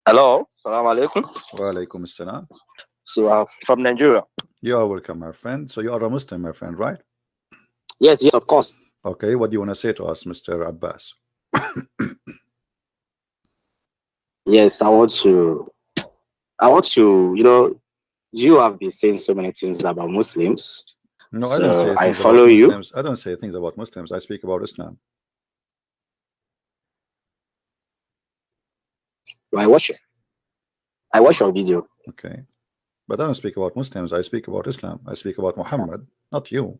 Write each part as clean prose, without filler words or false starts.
Hello, salam alaikum. Wa alaikum assalam. So from Nigeria. You are welcome, my friend. So you are a Muslim, my friend, right? Yes, yes, of course. Okay, what do you want to say to us, Mr. Abbas? Yes, I want to, you have been saying so many things about Muslims. No, I don't So say I things about follow you. Muslims. I don't say things about Muslims. I speak about Islam. I watch your video. Okay. But I don't speak about Muslims. I speak about Islam. I speak about Muhammad, not you.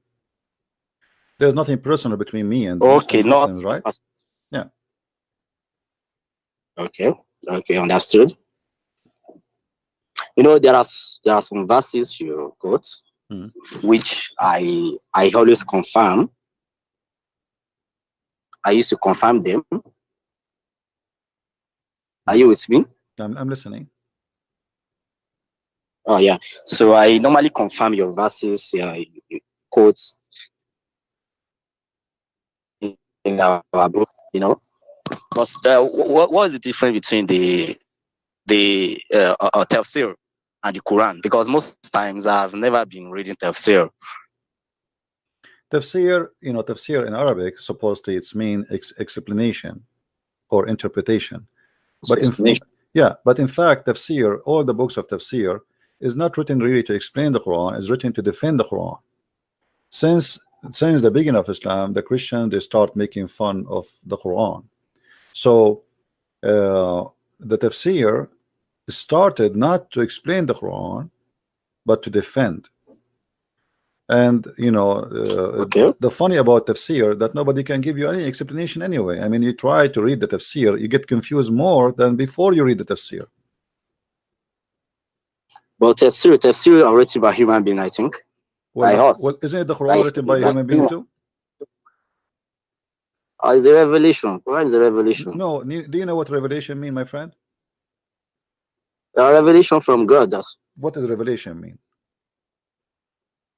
There's nothing personal between me and Okay, not Muslims, right? Yeah. Okay, okay, understood. There are some verses you quote, which I always confirm. I used to confirm them. Are you with me? I'm listening. Oh yeah. So I normally confirm your verses, quotes in our book. But what is the difference between the tafsir and the Quran? Because most times I've never been reading tafsir. Tafsir, tafsir in Arabic, supposedly it's mean explanation or interpretation. But in fact, tafsir, all the books of tafsir, is not written really to explain the Quran, is written to defend the Quran. Since the beginning of Islam, the Christians, they start making fun of the Quran. So the tafsir started not to explain the Quran, but to defend. And the funny about tafsir, that nobody can give you any explanation anyway. I mean, you try to read the tafsir, you get confused more than before you read the tafsir. Well, tafsir are written by human being, I think. Well, isn't it the Quran written by human being too? It's a revelation. Quran is a revelation. No, do you know what revelation mean, my friend? A revelation from God. What does revelation mean?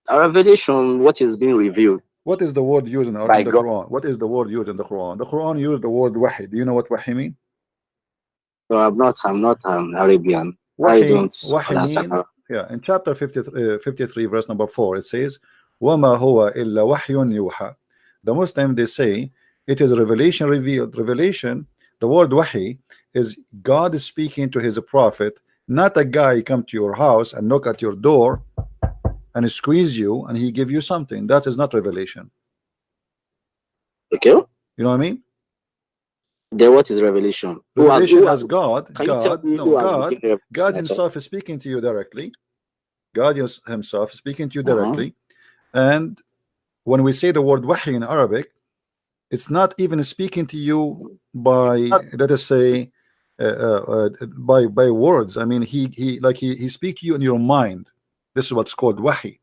A revelation, what is being revealed. What is the word used in the Quran? What is the word used in the Quran? The Quran used the word wahi. Do you know what wahi mean? No, I'm not Arabian. Wahi, I don't understand. Yeah, in chapter 53, verse number 4, it says, وَمَا هُوَ إِلَّا وَحْيٌ يُوحَى. The Muslim, they say, it is revelation revealed. Revelation, the word wahi, is God is speaking to his prophet, not a guy come to your house and knock at your door and squeeze you and he give you something. That is not revelation. Okay. You know what I mean? Then what is revelation? Revelation as God. God himself is speaking to you directly. God himself is speaking to you directly. And when we say the word wahi in Arabic, it's not even speaking to you by, let us say, by words. I mean, he speaks to you in your mind. This is what's called wahi.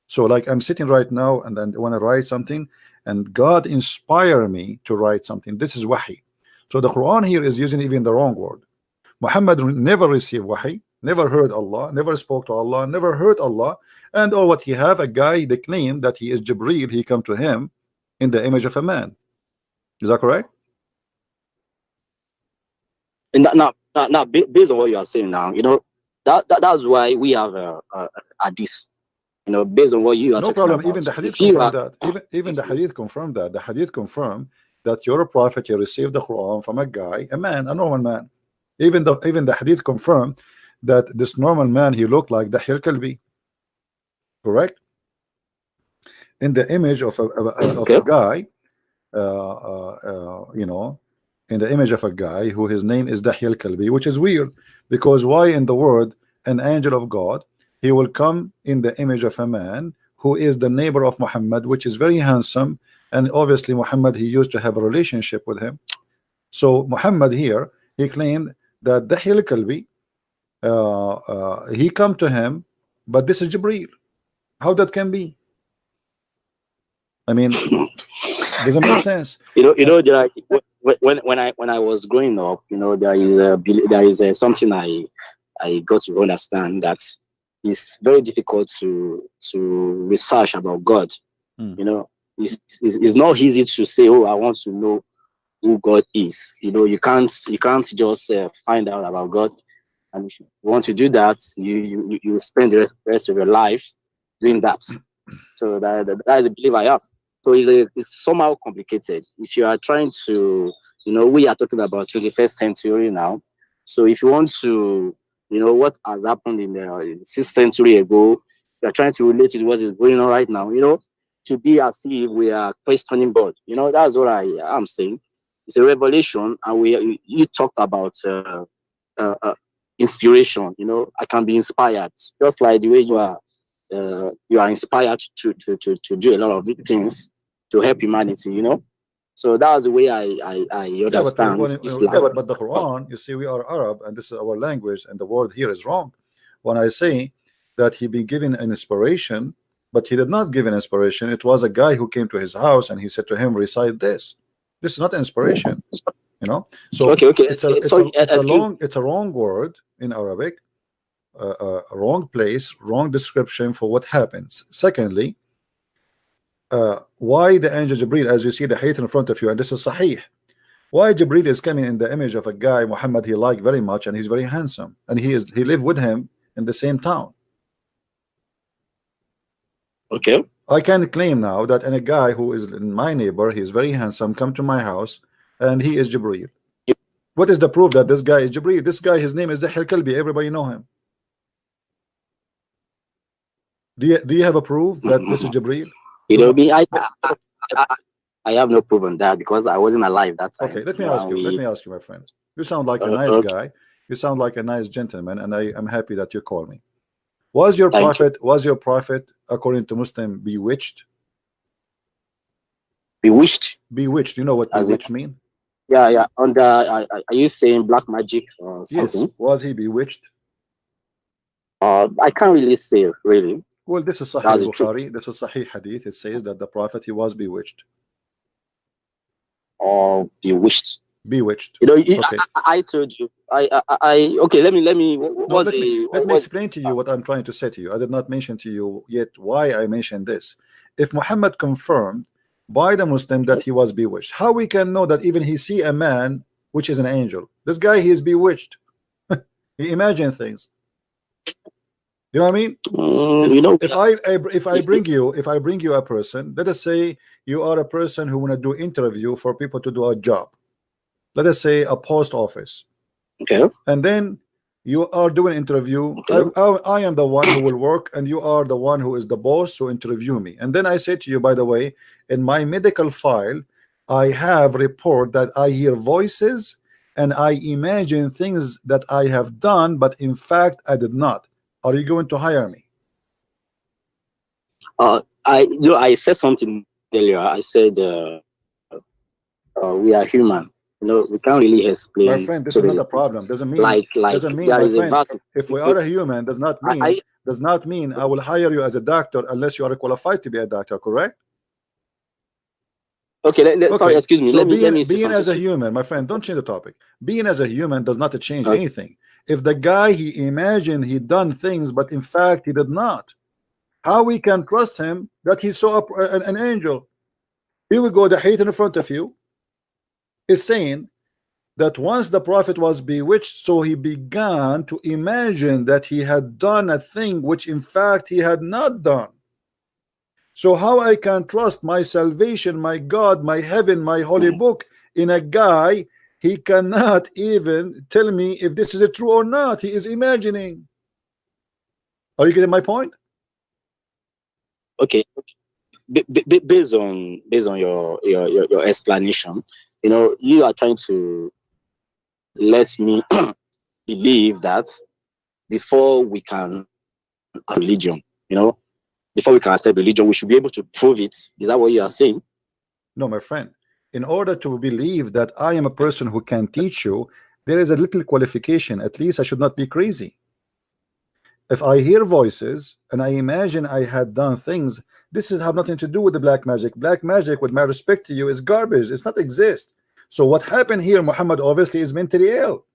So like I'm sitting right now and then when I write something and God inspire me to write something, this is wahi. So the Quran here is using even the wrong word. Muhammad never received wahi, never heard Allah, never spoke to Allah, never heard Allah, and all what he have, a guy they claim that he is Jibreel, he come to him in the image of a man. Is that correct? And now, based on what you are saying now, that's why we have a hadith. Based on what you are no talking problem. about. Even the hadith confirmed that. Even the hadith confirmed that. The hadith confirmed that you're a prophet. You received the Quran from a guy, a man, a normal man. Even the hadith confirmed that this normal man, he looked like Dahya al-Kalbi. Correct? In the image of a guy, in the image of a guy who his name is Dahya al-Kalbi, which is weird because why in the word an angel of God, he will come in the image of a man who is the neighbor of Muhammad, which is very handsome, and obviously Muhammad, he used to have a relationship with him. So Muhammad here, he claimed that Dahya al-Kalbi, he come to him, but this is Jibreel. How that can be? I mean, doesn't make sense. When I was growing up, there is something I got to understand that it's very difficult to research about God. It's not easy to say, oh, I want to know who God is. You can't just find out about God And if you want to do that, you spend the rest of your life doing that. So that is a belief I have. So it's somehow complicated. If you are trying to, we are talking about 21st century now. So if you want to, what has happened in the 6th century ago, you are trying to relate to what is going on right now, to be as if we are questioning God. That's what I am saying. It's a revelation, and you talked about uh, uh, inspiration. I can be inspired, just like the way you are inspired to do a lot of things to help humanity. So that's the way I Yeah, but understand Islam. but the Quran, you see, we are Arab, and this is our language, and the word here is wrong. When I say that he been given an inspiration, but he did not give an inspiration. It was a guy who came to his house, and he said to him, "Recite this." This is not inspiration, So Okay. it's a wrong word in Arabic, a wrong place, wrong description for what happens. Secondly, why the angel Jibril, as you see the hadith in front of you, and this is Sahih, why Jibril is coming in the image of a guy Muhammad he liked very much, and he's very handsome, and he lived with him in the same town. Okay. I can claim now that a guy who is my neighbor, he's very handsome, come to my house, and he is Jibril. What is the proof that this guy is Jibril? This guy, his name is Dihya Kalbi. Everybody know him. Do you have a proof that this is Jibril? Me, I have no proof on that because I wasn't alive that time. Okay, let me ask you, my friend. You sound like a nice guy. You sound like a nice gentleman, and I am happy that you call me. Was your prophet, according to Muslim, bewitched? Bewitched. You know what bewitched mean? Yeah. Are you saying black magic or something? Yes. Was he bewitched? I can't really say, really. Well, this is Sahih Bukhari. This is Sahih Hadith. It says that the prophet, he was bewitched. Or bewitched. Bewitched. Okay. I told you. Okay. Let me. Let me explain to you what I'm trying to say to you. I did not mention to you yet why I mentioned this. If Muhammad confirmed by the Muslim that he was bewitched, how we can know that even he see a man which is an angel? This guy, he is bewitched. He imagine things. You know what I mean? If I bring you a person, let us say you are a person who want to do interview for people to do a job. Let us say a post office. Okay. And then you are doing interview. Okay. I am the one who will work, and you are the one who is the boss who interview me. And then I say to you, by the way, in my medical file, I have report that I hear voices and I imagine things that I have done, but in fact I did not. Are you going to hire me? I said something earlier. I said we are human. We can't really explain. My friend, this is not a problem. Doesn't mean doesn't mean, my friend, if we are a human, does not mean I will hire you as a doctor unless you are qualified to be a doctor. Correct? Okay. Sorry, excuse me. So let me being as a human, my friend, don't change the topic. Being as a human does not change anything. If the guy, he imagined he done things, but in fact he did not, how we can trust him that he saw an angel? Here we go. The hadith in front of you is saying that once the prophet was bewitched, so he began to imagine that he had done a thing which in fact he had not done. So how I can trust my salvation, my God, my heaven, my holy book in a guy? He cannot even tell me if this is true or not. He is imagining. Are you getting my point? Okay. Based on your explanation, you are trying to let me believe that before we can religion, before we can accept religion, we should be able to prove it. Is that what you are saying? No, my friend. In order to believe that I am a person who can teach you, there is a little qualification. At least I should not be crazy. If I hear voices and I imagine I had done things, this is have nothing to do with the black magic. Black magic, with my respect to you, is garbage. It's not exist. So what happened here, Muhammad obviously is mentally ill.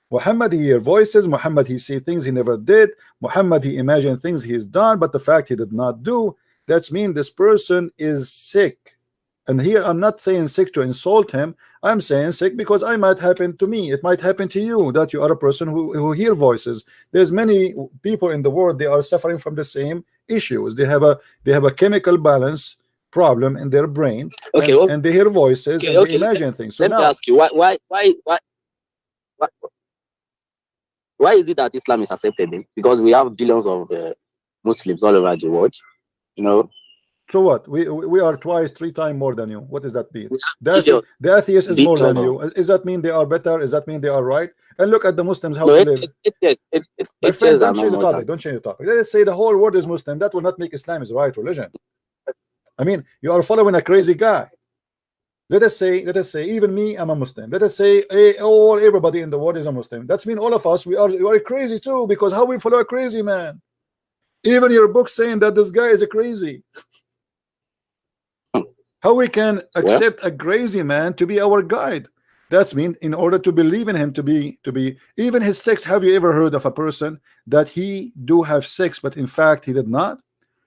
Muhammad, he hear voices. Muhammad, he see things he never did. Muhammad, he imagine things he's done, but the fact he did not do, that's mean this person is sick. And here I'm not saying sick to insult him. I'm saying sick because I might happen to me. It might happen to you that you are a person who hear voices. There's many people in the world, they are suffering from the same issues. They have a chemical balance problem in their brain, okay, and they hear voices, okay, and okay. they imagine things. So let now, me ask you, why is it that Islam is accepted? Because we have billions of Muslims all over the world, you know. so what? We are twice, 3 times more than you. What does that mean? Billions, The atheist is more than billions you. Does that mean they are better? Does that mean they are right? And look at the Muslims, how no, to live. My friend, atheists are don't not change the more topic. than. Don't change the topic. Let's say the whole world is Muslim. That will not make Islam is the right religion. I mean, you are following a crazy guy. Let us say, even me, I'm a Muslim. Let us say, everybody in the world is a Muslim. That's mean all of us, we are crazy too, because how we follow a crazy man? Even your book saying that this guy is a crazy. How we can accept a crazy man to be our guide? That's mean in order to believe in him to be even his sex. Have you ever heard of a person that he do have sex, but in fact he did not?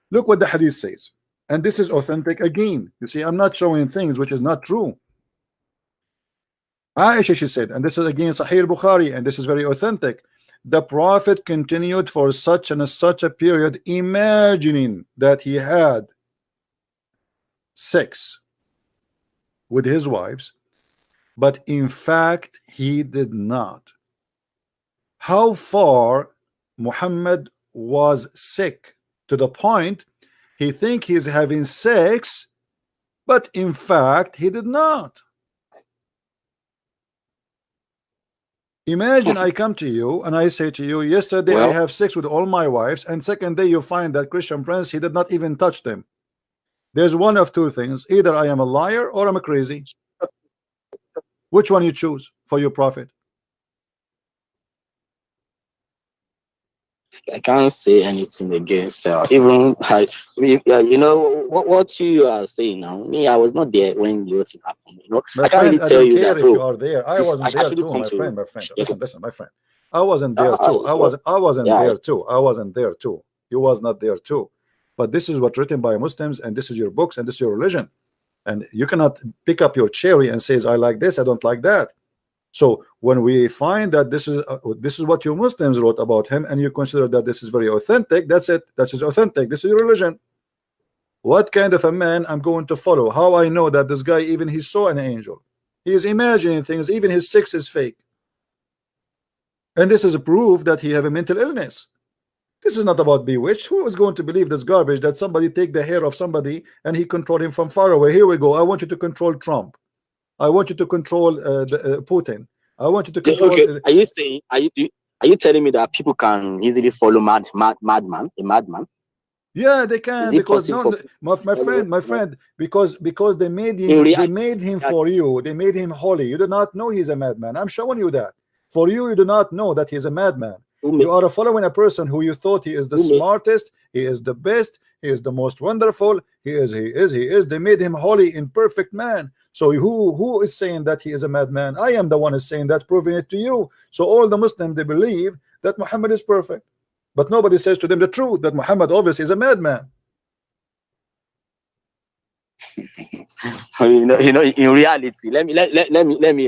Look what the hadith says. And this is authentic again. You see, I'm not showing things which is not true. Aisha, she said, and this is again Sahih Bukhari, and this is very authentic. The Prophet continued for such and such a period, imagining that he had sex with his wives, but in fact he did not. How far Muhammad was sick to the point he think he's having sex, but in fact he did not. Imagine I come to you and I say to you, yesterday I have sex with all my wives, and second day you find that Christian prince, he did not even touch them. There's one of two things: either I am a liar or I'm a crazy. Which one you choose for your prophet? I can't say anything against even you know what you are saying now. Me, I was not there when the thing happened. You know, My I can't friend, really I tell don't you care that. if you are there. I wasn't I there shouldn't too, come my friend. to. Listen, my friend. I wasn't there too. I wasn't there too. You was not there too. But this is what written by Muslims, and this is your books, and this is your religion. And you cannot pick up your cherry and says, I like this, I don't like that. So when we find that this is what your Muslims wrote about him, and you consider that this is very authentic, that's it. That is authentic. This is your religion. What kind of a man I'm going to follow? How I know that this guy, even he saw an angel? He is imagining things. Even his sex is fake. And this is a proof that he have a mental illness. This is not about bewitched. Who is going to believe this garbage that somebody take the hair of somebody and he control him from far away? Here we go. I want you to control Trump. I want you to control Putin. I want you to control. Okay. Are you saying? Are you telling me that people can easily follow madman? A madman? Yeah, they can, because no, my friend, because they made him for you. They made him holy. You do not know he's a madman. I'm showing you that. For you, you do not know that he's a madman. You are following a person who you thought he is the smartest, he is the best, he is the most wonderful, he is. They made him holy in perfect man. So who is saying that he is a madman? I am the one is saying that, proving it to you. So all the Muslims, they believe that Muhammad is perfect, but nobody says to them the truth that Muhammad obviously is a madman. You know, in reality, let me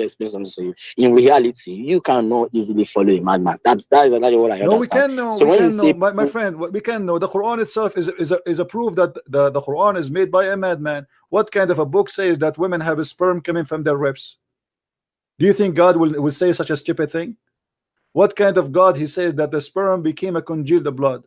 explain something to you. In reality, you cannot easily follow a madman. That is exactly what I understand. No, we can know. So we when can you know, say, my friend. We can know. The Quran itself is a proof that the Quran is made by a madman. What kind of a book says that women have a sperm coming from their ribs? Do you think God will say such a stupid thing? What kind of God he says that the sperm became a congealed blood?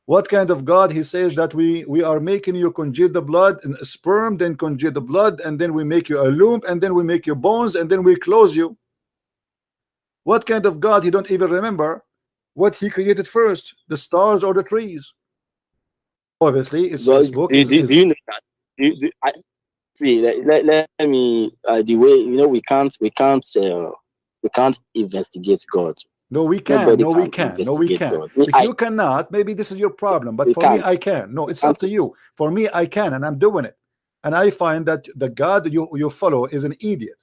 What kind of God he says that we are making you congeal the blood and sperm, then congeal the blood, and then we make you a loom, and then we make you bones, and then we close you? What kind of God he don't even remember what he created first, the stars or the trees? Obviously, it's book do you know that? See, let me the way, you know, we can't investigate God. No, we can. Nobody No, we can can. No, we investigate can. God. If you cannot, maybe this is your problem. But We for me, can't. I can. No, it's up to you. For me, I can, and I'm doing it. And I find that the God you follow is an idiot.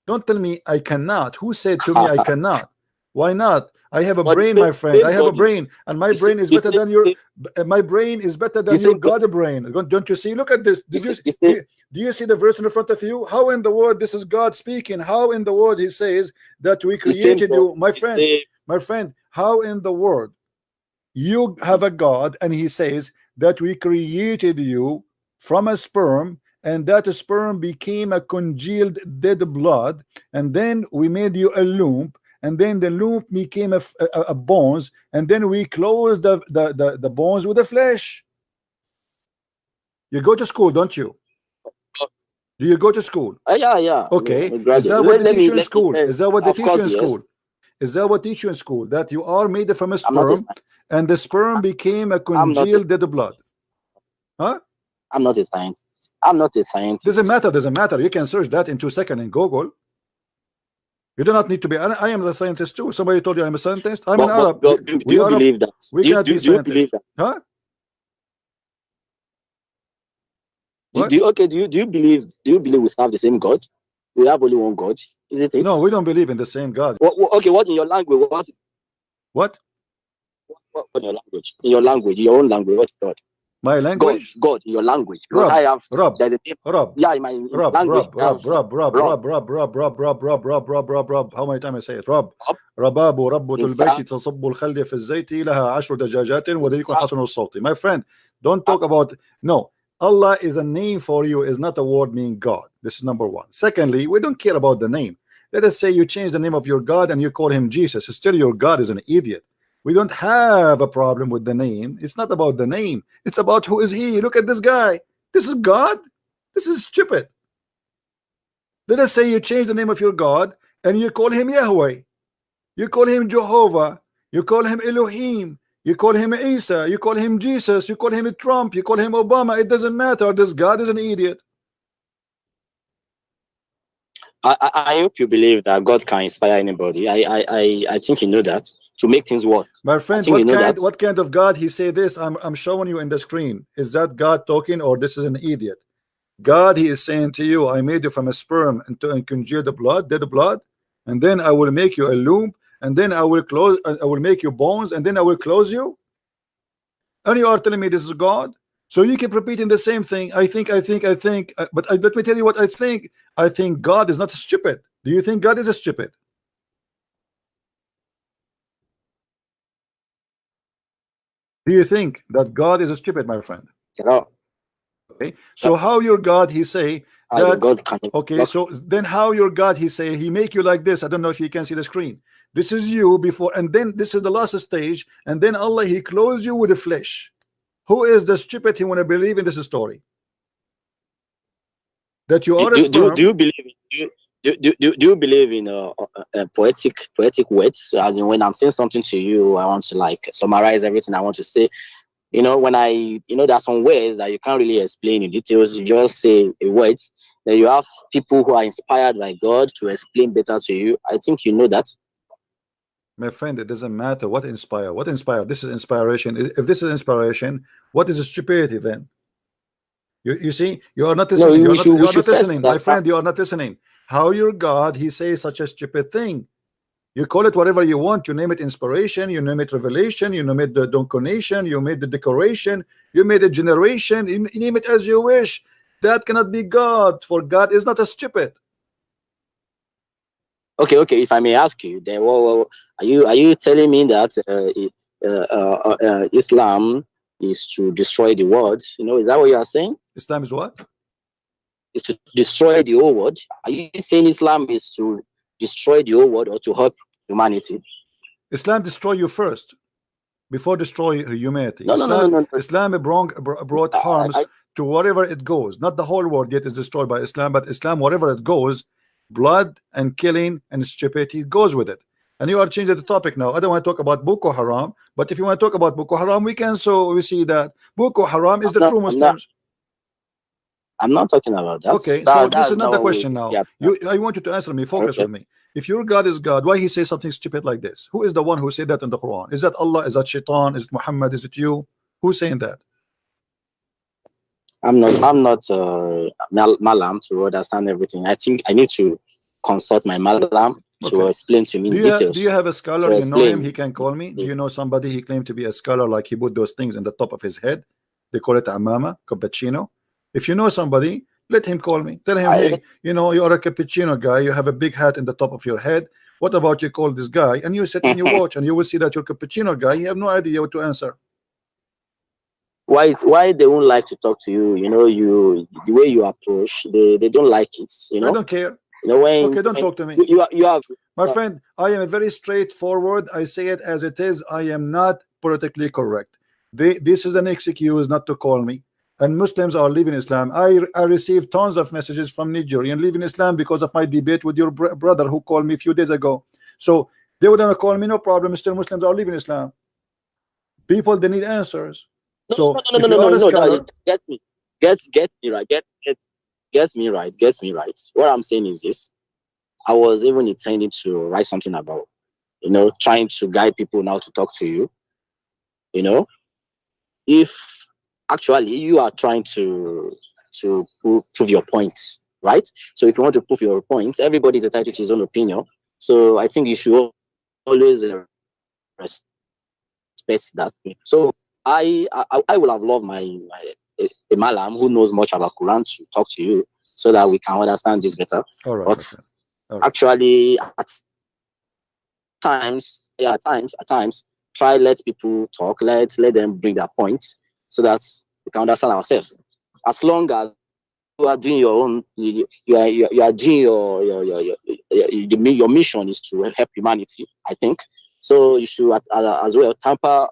Don't tell me I cannot. Who said to me I cannot? Why not? I have a brain, my friend. I have a brain, and my brain is better than your. My brain is better than your God brain. Don't you see? Look at this. Do you see the verse in front of you? How in the world this is God speaking? How in the world He says that we created you, my friend? My friend, how in the world you have a God and He says that we created you from a sperm, and that sperm became a congealed dead blood, and then we made you a lump, and then the lump became a bones, and then we closed the bones with the flesh. You go to school, don't you? Do you go to school? Yeah. Okay. Is that what they teach you in school? Is that what they teach you in school? Is that what they teach you in school? That you are made from a sperm, and the sperm became a congealed dead blood? Huh? I'm not a scientist. I'm not a scientist. Doesn't matter. Doesn't matter. You can search that in 2 seconds in Google. You do not need to be. I am a scientist too. Somebody told you I'm a scientist. I'm an Arab. Do you believe that? We cannot be scientists. Huh? Do you believe we serve the same God? We have only one God. Is it? No, we don't believe in the same God. Okay, what in your language? What in your language? In your language, your own language, what's God? My language? God in your language. Because I have Rob. There's a name. Rob. Yeah, in my language. Rob. How many times I say it? Rob. رباب ربة البيت تصب الخلد في الزيت لها 10 دجاجات وذيك حسن الصوت. My friend, don't talk about. No, Allah is a name for you, is not a word meaning God. This is number one. Secondly, we don't care about the name. Let us say you change the name of your God and you call him Jesus. Still your God is an idiot. We don't have a problem with the name. It's not about the name. It's about who is he. Look at this guy. This is God. This is stupid. Let us say you change the name of your God and you call him Yahweh. You call him Jehovah. You call him Elohim. You call him Isa. You call him Jesus. You call him Trump. You call him Obama. It doesn't matter. This God is an idiot. I hope you believe that God can inspire anybody. I think you know that to make things work. My friend, what kind of God he say this? I'm showing you in the screen. Is that God talking or this is an idiot? God, he is saying to you, I made you from a sperm and congeal the blood, dead blood, and then I will make you a lump, and then I will make you bones, and then I will close you. And you are telling me this is God? So you keep repeating the same thing. I think. But let me tell you what I think. I think God is not stupid. Do you think God is stupid? Do you think that God is stupid, my friend? No. Okay. So how your God he say that? God can. Okay. So then how your God he say he make you like this? I don't know if you can see the screen. This is you before, and then this is the last stage, and then Allah he closed you with the flesh. Who is the stupid he want to believe in this story? That you are a sperm. Do you believe in poetic words? As in, when I'm saying something to you, I want to like summarize everything I want to say. You know, when there are some words that you can't really explain in details. You just say words. Then you have people who are inspired by God to explain better to you. I think you know that. My friend, it doesn't matter what inspire. What inspire? This is inspiration. If this is inspiration, what is stupidity then? You see, you are not listening. No, you are not listening, my friend. You are not listening. How your God he says such a stupid thing? You call it whatever you want. You name it inspiration. You name it revelation. You name it the donation. You made the decoration. You made a generation. You name it as you wish. That cannot be God. For God is not a stupid. Okay. If I may ask you, then are you telling me that Islam is to destroy the world? You know, is that what you are saying? Islam is what? Is to destroy the whole world. Are you saying Islam is to destroy the whole world or to help humanity? Islam destroy you first before destroy humanity. No. Islam brought harms to wherever it goes. Not the whole world yet is destroyed by Islam, but Islam wherever it goes, blood and killing and stupidity goes with it. And you are changing the topic now. I don't want to talk about Boko Haram, but if you want to talk about Boko Haram, we can. So we see that Boko Haram is the true Muslims. I'm not talking about that. Okay, so this is not the question now. I want you to answer me. Focus with me. If your God is God, why he say something stupid like this? Who is the one who said that in the Quran? Is that Allah? Is that Shaitan? Is it Muhammad? Is it you? Who's saying that? I'm not Malam to understand everything. I think I need to consult my Malam to explain to me in details. Do you have a scholar, you know him, he can call me? Do you know somebody he claimed to be a scholar, like he put those things in the top of his head? They call it amama, cappuccino. If you know somebody, let him call me. Tell him, hey, you know, you are a cappuccino guy, you have a big hat in the top of your head. What about you call this guy? And you sit and you watch, and you will see that your cappuccino guy, you have no idea what to answer. Why they won't like to talk to you? You know, the way you approach, they don't like it. You know, I don't care. You know, okay, don't talk to me. You have, my friend. I am very straightforward. I say it as it is. I am not politically correct. This is an excuse not to call me. And Muslims are leaving Islam. I received tons of messages from Nigerian leaving Islam because of my debate with your brother who called me a few days ago. So they would not call me, no problem. Still Muslims are leaving Islam. People, they need answers. No, get me right. Get me right. What I'm saying is this: I was even intending to write something about, you know, trying to guide people now to talk to you. You know, if actually you are trying to prove your points, right? So if you want to prove your points, everybody is entitled to his own opinion. So I think you should always respect that. So I will have loved my a Malam who knows much about Quran to talk to you so that we can understand this better. All right, but okay. Actually, at times, try let people talk, let them bring their points so that we can understand ourselves. As long as you are doing your own, you are doing your mission is to help humanity, I think. So you should as well temper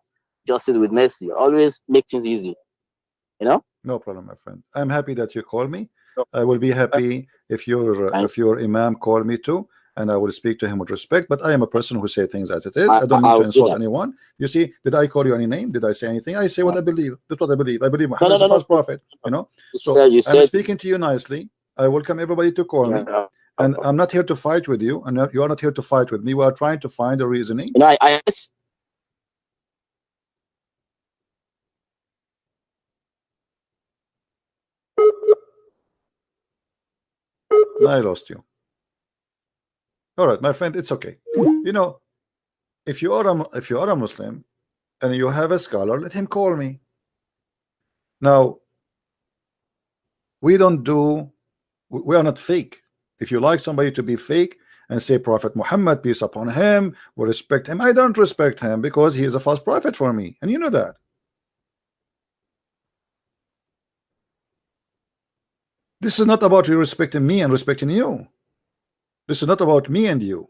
justice with mercy. Always make things easy. You know? No problem, my friend. I'm happy that you call me. I will be happy if your imam call me too, and I will speak to him with respect. But I am a person who say things as it is. I don't need to insult anyone. You see, did I call you any name? Did I say anything? I say what I believe. That's what I believe. I believe Muhammad is the first prophet. You know. So I'm speaking to you nicely. I welcome everybody to call me. And I'm not here to fight with you, and you are not here to fight with me. We are trying to find a reasoning. You know, I lost you. All right, my friend, it's okay. You know, if you are a Muslim and you have a scholar, let him call me. Now, we are not fake. If you like somebody to be fake and say Prophet Muhammad, peace upon him, we respect him, I don't respect him because he is a false prophet for me, and you know that. This is not about you respecting me and respecting you. This is not about me and you.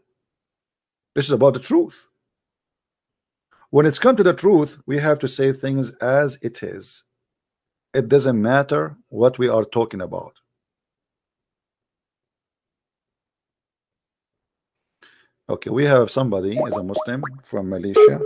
This is about the truth. When it's come to the truth, we have to say things as it is. It doesn't matter what we are talking about. Okay, we have somebody is a Muslim from Malaysia.